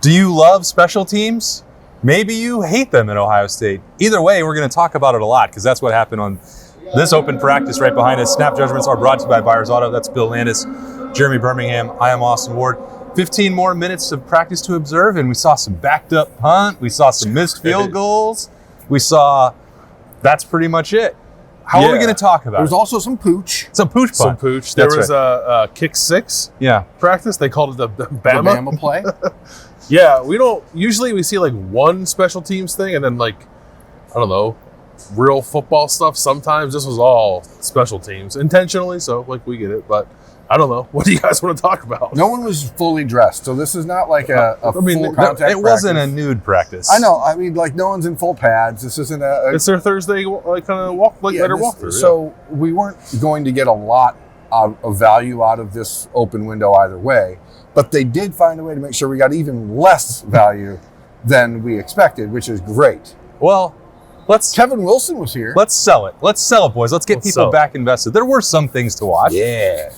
Do you love special teams? Maybe you hate them at Ohio State. Either way, we're going to talk about it a lot because that's what happened on this open practice right behind us. Snap judgments are brought to you by Buyers Auto. That's Bill Landis, Jeremy Birmingham. I am Austin Ward. 15 more minutes of practice to observe, and we saw some backed up punt. We saw some missed field goals. We saw that's pretty much it. How are we going to talk about it? There's also some pooch. Some pooch punt. Some pooch. There was a kick six practice. They called it the Bama play. Yeah, we see like one special teams thing and then like, I don't know, real football stuff. Sometimes this was all special teams intentionally. So like we get it, but I don't know. What do you guys want to talk about? No one was fully dressed. So this is not like a full contact It wasn't a nude practice. I know. I mean, like no one's in full pads. This isn't it's their Thursday like kind of walkthrough. So we weren't going to get a lot of value out of this open window either way. But they did find a way to make sure we got even less value than we expected, which is great. Well, Kevin Wilson was here. Let's sell it. Let's sell it, boys. Let's get people back invested. There were some things to watch. Yeah.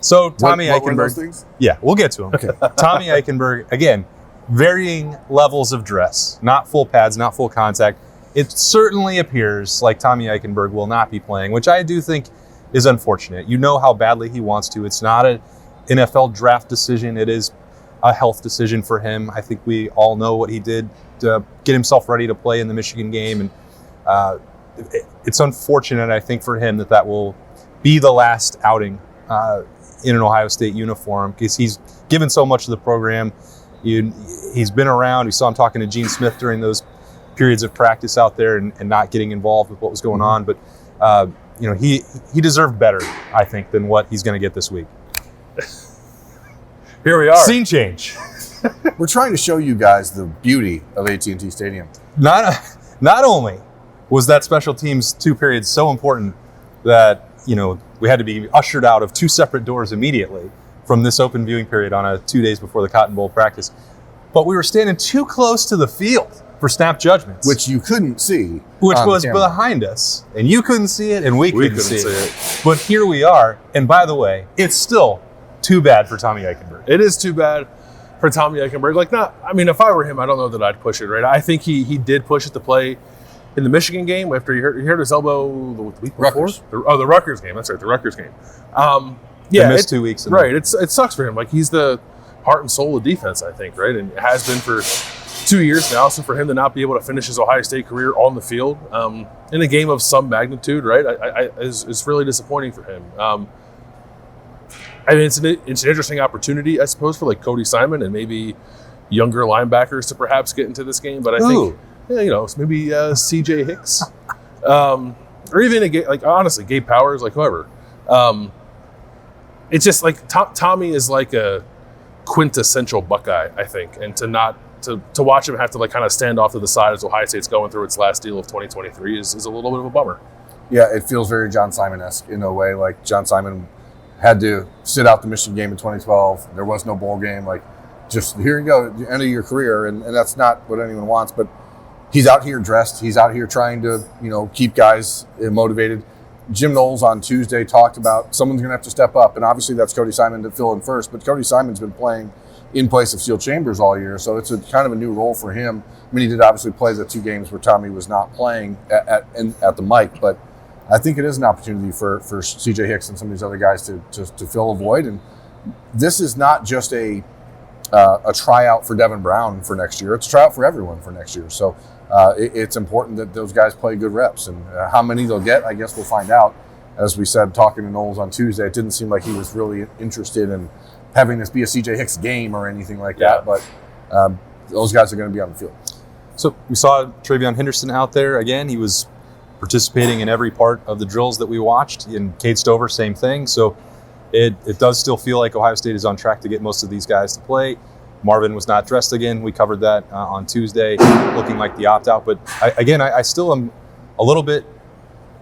So Tommy what were Eichenberg. those things? Yeah, we'll get to him. Okay. Tommy Eichenberg, again, varying levels of dress, not full pads, not full contact. It certainly appears like Tommy Eichenberg will not be playing, which I do think is unfortunate. You know how badly he wants to. It's not an NFL draft decision. It is a health decision for him. I think we all know what he did to get himself ready to play in the Michigan game. And it's unfortunate, I think, for him that will be the last outing in an Ohio State uniform because he's given so much to the program. He's been around. We saw him talking to Gene Smith during those periods of practice out there and not getting involved with what was going on. But, he deserved better, I think, than what he's going to get this week. Here we are. Scene change. We're trying to show you guys the beauty of AT&T Stadium. Not only was that special teams 2 periods so important that, we had to be ushered out of 2 separate doors immediately from this open viewing period on 2 days before the Cotton Bowl practice, but we were standing too close to the field for snap judgments. Which you couldn't see. Which was behind us. And you couldn't see it, and we couldn't see it. But here we are. And by the way, it's still too bad for Tommy Eichenberg. It is too bad for Tommy Eichenberg. If I were him, I don't know that I'd push it, right? I think he did push it to play in the Michigan game after he hurt his elbow the week before. The Rutgers game. That's right, the Rutgers game. They missed 2 weeks. Right. It sucks for him. Like, he's the heart and soul of defense, I think, right? And has been for 2 years now. So for him to not be able to finish his Ohio State career on the field in a game of some magnitude, right, is really disappointing for him. It's an interesting opportunity, I suppose, for like Cody Simon and maybe younger linebackers to perhaps get into this game. But I think, maybe CJ Hicks or even honestly, Gabe Powers, like whoever. It's just like Tommy is like a quintessential Buckeye, I think, and to watch him have to like kind of stand off to the side as Ohio State's going through its last deal of 2023 is a little bit of a bummer. Yeah, it feels very John Simon-esque in a way. Like John Simon had to sit out the Michigan game in 2012. There was no bowl game. Like, just here you go, the end of your career, and that's not what anyone wants. But he's out here dressed. He's out here trying to keep guys motivated. Jim Knowles on Tuesday talked about someone's going to have to step up, and obviously that's Cody Simon to fill in first. But Cody Simon's been playing in place of Steel Chambers all year, so it's a kind of a new role for him. I mean, he did obviously play the 2 games where Tommy was not playing at the mic, but I think it is an opportunity for CJ Hicks and some of these other guys to fill a void. And this is not just a tryout for Devin Brown for next year. It's a tryout for everyone for next year. So it's important that those guys play good reps. And how many they'll get, I guess we'll find out. As we said, talking to Knowles on Tuesday, it didn't seem like he was really interested in having this be a CJ Hicks game or anything like that. But those guys are going to be on the field. So we saw Travion Henderson out there again. He was participating in every part of the drills that we watched. And Cade Stover, same thing. So it does still feel like Ohio State is on track to get most of these guys to play. Marvin was not dressed again. We covered that on Tuesday, looking like the opt-out. But I still am a little bit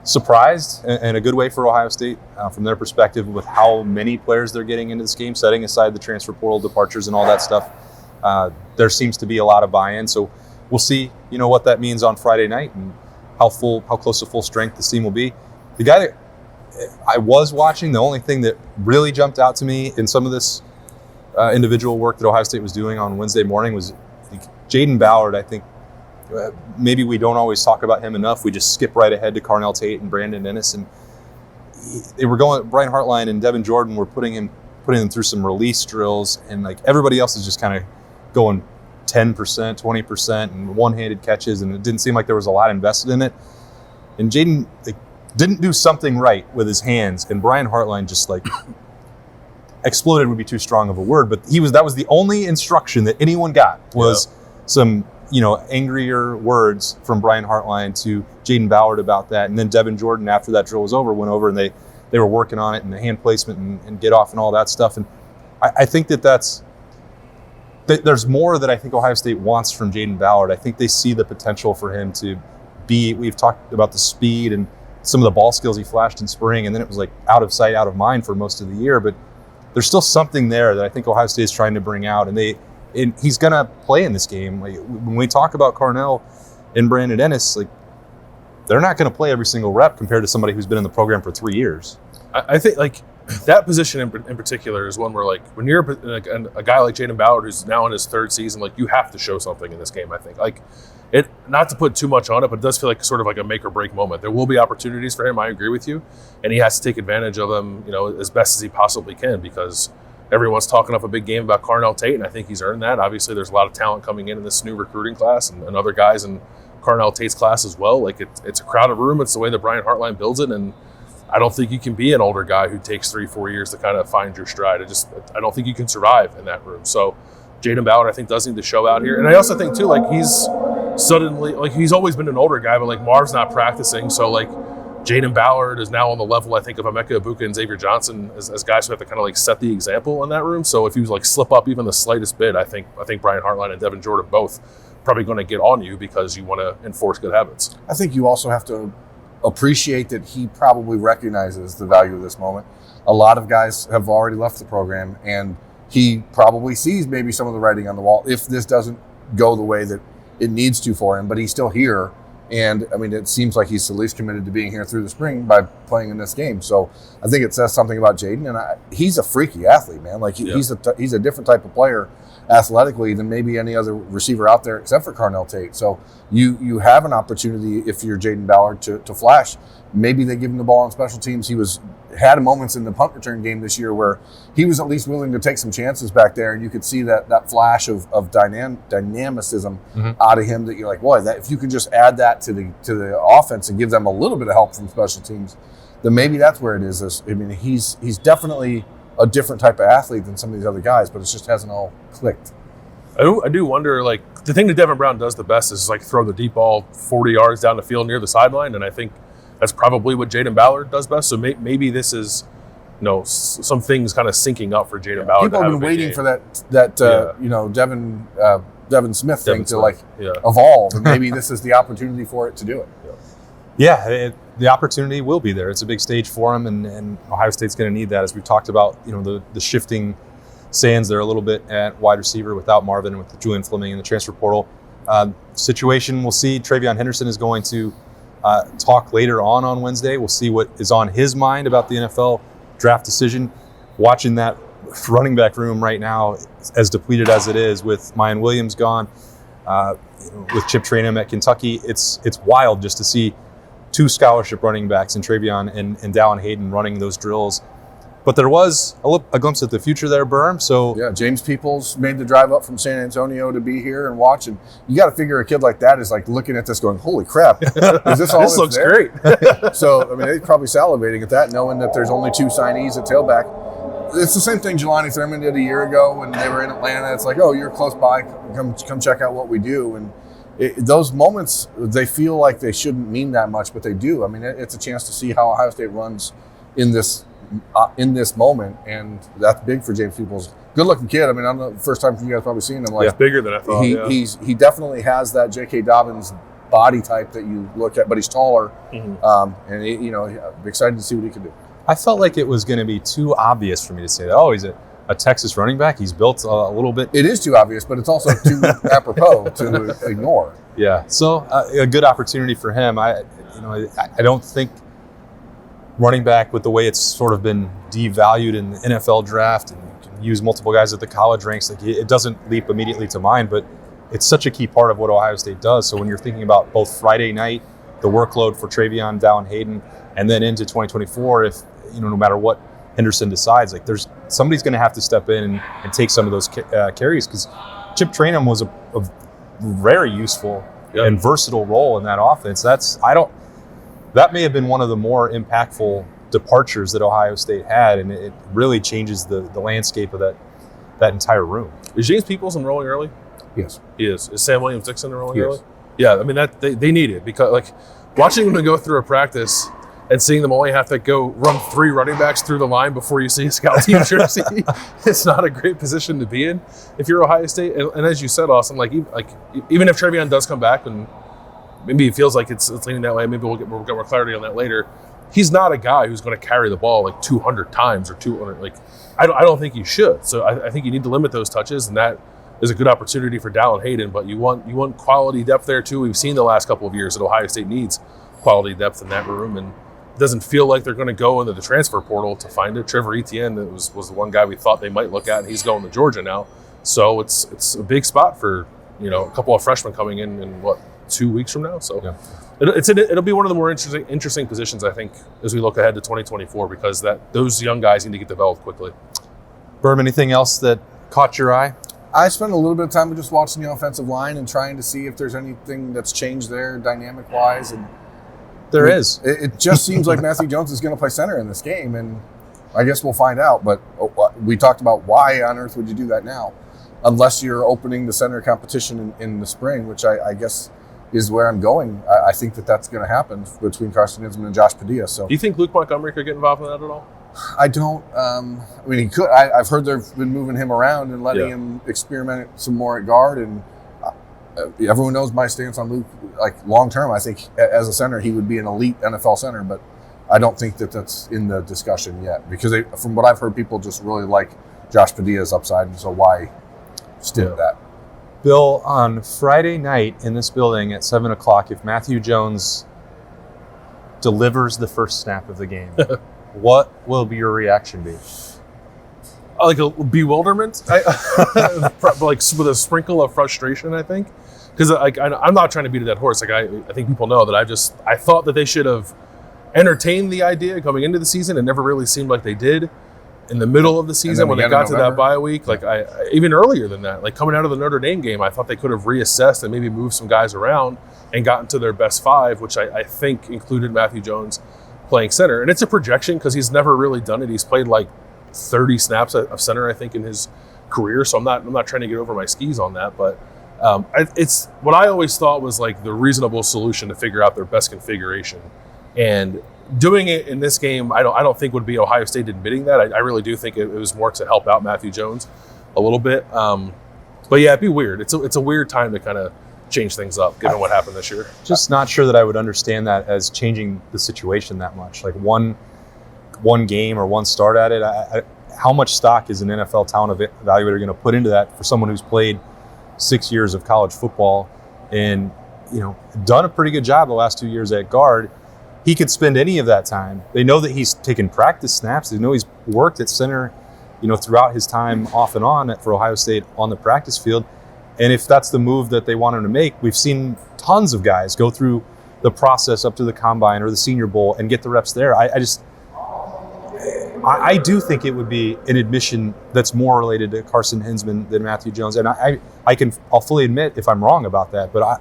surprised in a good way for Ohio State from their perspective with how many players they're getting into this game, setting aside the transfer portal departures and all that stuff. There seems to be a lot of buy-in. So we'll see, what that means on Friday night and how close to full strength the team will be. The guy that I was watching, the only thing that really jumped out to me in some of this individual work that Ohio State was doing on Wednesday morning was Jaden Ballard. I think maybe we don't always talk about him enough. We just skip right ahead to Carnell Tate and Brandon Ennis, and they were going. Brian Hartline and Devin Jordan were putting him through some release drills, and like everybody else is just kind of going 10%, 20%, and one-handed catches, and it didn't seem like there was a lot invested in it. And Jaden didn't do something right with his hands, and Brian Hartline just like exploded would be too strong of a word, but that was the only instruction that anyone got was some angrier words from Brian Hartline to Jaden Ballard about that. And then Devin Jordan, after that drill was over, went over and they were working on it and the hand placement and get off and all that stuff. And I think there's more that I think Ohio State wants from Jaden Ballard. I think they see the potential for him to be, we've talked about the speed and some of the ball skills he flashed in spring, and then it was like out of sight, out of mind for most of the year. But there's still something there that I think Ohio State is trying to bring out, and he's going to play in this game. Like, when we talk about Carnell and Brandon Ennis, like, they're not going to play every single rep compared to somebody who's been in the program for 3 years. I think like that position in particular is one where like when you're like a guy like Jaden Ballard who's now in his third season, like you have to show something in this game. I think like it, not to put too much on it, but it does feel like sort of like a make or break moment. There will be opportunities for him. I agree with you, and he has to take advantage of them, as best as he possibly can, because everyone's talking up a big game about Carnell Tate, and I think he's earned that. Obviously, there's a lot of talent coming in this new recruiting class, and other guys in Carnell Tate's class as well. Like it's a crowded room. It's the way that Brian Hartline builds it, and I don't think you can be an older guy who takes 3-4 years to kind of find your stride. I don't think you can survive in that room. So Jaden Ballard, I think, does need to show out here. And I also think, too, like he's suddenly, like he's always been an older guy, but like Marv's not practicing. So like Jaden Ballard is now on the level, I think, of Emeka Ibuka and Xavier Johnson as guys who have to kind of like set the example in that room. So if he was like slip up even the slightest bit, I think Brian Hartline and Devin Jordan both probably going to get on you because you want to enforce good habits. I think you also have to appreciate that he probably recognizes the value of this moment. A lot of guys have already left the program, and he probably sees maybe some of the writing on the wall if this doesn't go the way that it needs to for him, but he's still here. And I mean, it seems like he's at least committed to being here through the spring by playing in this game. So I think it says something about Jaden, and he's a freaky athlete, man. Like he's a different type of player athletically than maybe any other receiver out there except for Carnell Tate. So you have an opportunity if you're Jaden Ballard to flash. Maybe they give him the ball on special teams. He had moments in the punt return game this year where he was at least willing to take some chances back there, and you could see that flash of dynamicism out of him that you're like, boy, that if you could just add that to the offense and give them a little bit of help from special teams, then maybe that's where it is. I mean, he's definitely a different type of athlete than some of these other guys, but it just hasn't all clicked. I do wonder, like, the thing that Devin Brown does the best is like throw the deep ball 40 yards down the field near the sideline, and I think that's probably what Jaden Ballard does best. So maybe this is, some things kind of syncing up for Jaden Ballard. People have been waiting for that Devin Smith thing to evolve, and maybe this is the opportunity for it to do it. The opportunity will be there. It's a big stage for him, and Ohio State's going to need that, as we've talked about. The shifting sands there a little bit at wide receiver without Marvin and with Julian Fleming in the transfer portal situation. We'll see. Travion Henderson is going to talk later on Wednesday. We'll see what is on his mind about the NFL draft decision. Watching that running back room right now, as depleted as it is, with Mayan Williams gone, with Chip Trayanum at Kentucky, it's wild just to see two scholarship running backs in Travion and Dallin Hayden running those drills. But there was a glimpse at the future there, Berm. So yeah, James Peoples made the drive up from San Antonio to be here and watch. And you got to figure a kid like that is like looking at this going, holy crap, is this all this looks there? Great. So, I mean, they're probably salivating at that, knowing that there's only two signees at tailback. It's the same thing Jelani Thurman did a year ago when they were in Atlanta. It's like, oh, you're close by. Come check out what we do. And those moments, they feel like they shouldn't mean that much, but they do. I mean, it's a chance to see how Ohio State runs in this moment, and that's big for James Peoples. Good-looking kid. I mean, I don't know, the first time you guys probably seen him. Like, he's bigger than I thought. He definitely has that J.K. Dobbins body type that you look at, but he's taller. And I'm excited to see what he can do. I felt like it was going to be too obvious for me to say that. Oh, he's a Texas running back. He's built a little bit. It is too obvious, but it's also too apropos to ignore. Yeah. So a good opportunity for him. I don't think running back with the way it's sort of been devalued in the NFL draft, and you can use multiple guys at the college ranks, like it doesn't leap immediately to mind, but it's such a key part of what Ohio State does. So when you're thinking about both Friday night, the workload for Travion, Dallin Hayden, and then into 2024, if no matter what Henderson decides, like somebody's going to have to step in and take some of those carries, because Chip Trayanum was a very useful and versatile role in that offense. That may have been one of the more impactful departures that Ohio State had, and it really changes the landscape of that entire room. Is James Peoples enrolling early? Yes. He is. Is Sam Williams-Dixon enrolling early? Yeah, I mean, they need it, because like watching them go through a practice and seeing them only have to go run 3 running backs through the line before you see a scout team jersey, it's not a great position to be in if you're Ohio State. And as you said, Austin, even if Travion does come back, and maybe it feels like it's leaning that way, maybe we'll get more clarity on that later, he's not a guy who's going to carry the ball like 200 times or 200. Like I don't think you should. So I think you need to limit those touches, and that is a good opportunity for Dallin Hayden. But you want quality depth there too. We've seen the last couple of years that Ohio State needs quality depth in that room, and it doesn't feel like they're going to go into the transfer portal to find it. Trevor Etienne was the one guy we thought they might look at, and he's going to Georgia now. So it's a big spot for a couple of freshmen coming in 2 weeks from now. So it'll be one of the more interesting positions, I think, as we look ahead to 2024, because those young guys need to get developed quickly. Berm, anything else that caught your eye? I spent a little bit of time just watching the offensive line and trying to see if there's anything that's changed there dynamic-wise. And there is. It just seems like Matthew Jones is going to play center in this game, and I guess we'll find out. But we talked about why on earth would you do that now, unless you're opening the center competition in the spring, which I guess is where I'm going. I think that's going to happen between Carson Hinsman and Josh Padilla. So, do you think Luke Montgomery could get involved in that at all? I don't. I mean, he could. I've heard they've been moving him around and letting him experiment some more at guard. And everyone knows my stance on Luke. Like long term, I think as a center, he would be an elite NFL center. But I don't think that's in the discussion yet, because from what I've heard, people just really like Josh Padilla's upside, and so why stick that? Bill, on Friday night in this building at 7:00, if Matthew Jones delivers the first snap of the game, what will your reaction be? Like a bewilderment, like with a sprinkle of frustration, I think, because I'm not trying to beat a dead horse. Like I think people know that I thought that they should have entertained the idea coming into the season. It never really seemed like they did. In the middle of the season, when they got to that bye week, like I even earlier than that, like coming out of the Notre Dame game, I thought they could have reassessed and maybe moved some guys around and gotten to their best 5, which I think included Matthew Jones playing center. And it's a projection because he's never really done it. He's played like 30 snaps of center, I think, in his career. So I'm not trying to get over my skis on that, but it's what I always thought was like the reasonable solution to figure out their best configuration. And doing it in this game, I don't think would be Ohio State admitting that. I really do think it was more to help out Matthew Jones a little bit. But yeah, it'd be weird. It's a weird time to kind of change things up, given what happened this year. Just not sure that I would understand that as changing the situation that much. Like one game or one start at it. How much stock is an NFL talent evaluator going to put into that for someone who's played 6 years of college football and done a pretty good job the last 2 years at guard? He could spend any of that time. They know that he's taken practice snaps. They know he's worked at center, throughout his time off and on for Ohio State on the practice field. And if that's the move that they want him to make, we've seen tons of guys go through the process up to the Combine or the Senior Bowl and get the reps there. I do think it would be an admission that's more related to Carson Hinsman than Matthew Jones. And I'll fully admit if I'm wrong about that, but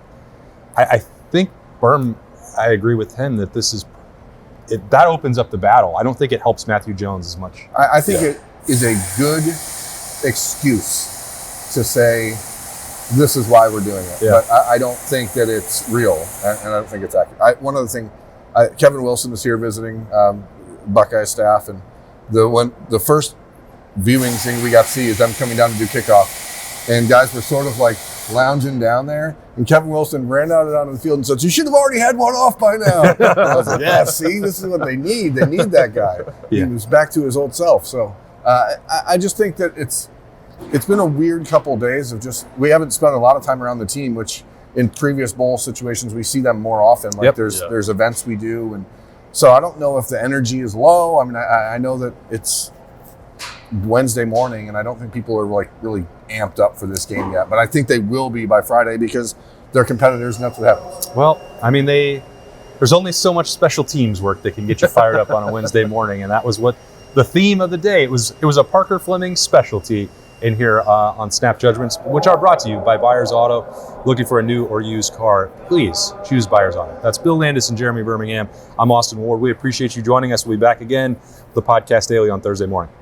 I think Berm, I agree with him that that opens up the battle. I don't think it helps Matthew Jones as much. I think it is a good excuse to say this is why we're doing it. Yeah. But I don't think that it's real, and I don't think it's accurate. One other thing, Kevin Wilson was here visiting Buckeye staff, and the first viewing thing we got to see is them coming down to do kickoff, and guys were sort of like lounging down there, and Kevin Wilson ran out onto the field and said, "You should have already had one off by now." I was like, "Yeah, see, this is what they need. They need that guy." Yeah. He was back to his old self. So I just think that it's been a weird couple of days of we haven't spent a lot of time around the team, which in previous bowl situations we see them more often. Like there's events we do, and So I don't know if the energy is low. I mean, I know that it's Wednesday morning, and I don't think people are like really amped up for this game yet. But I think they will be by Friday because they're competitors, and that's what happens. Well, I mean, there's only so much special teams work that can get you fired up on a Wednesday morning, and that was what the theme of the day. It was a Parker Fleming specialty in here on Snap Judgments, which are brought to you by Buyers Auto. Looking for a new or used car, please choose Buyers Auto. That's Bill Landis and Jeremy Birmingham. I'm Austin Ward. We appreciate you joining us. We'll be back again, the podcast daily on Thursday morning.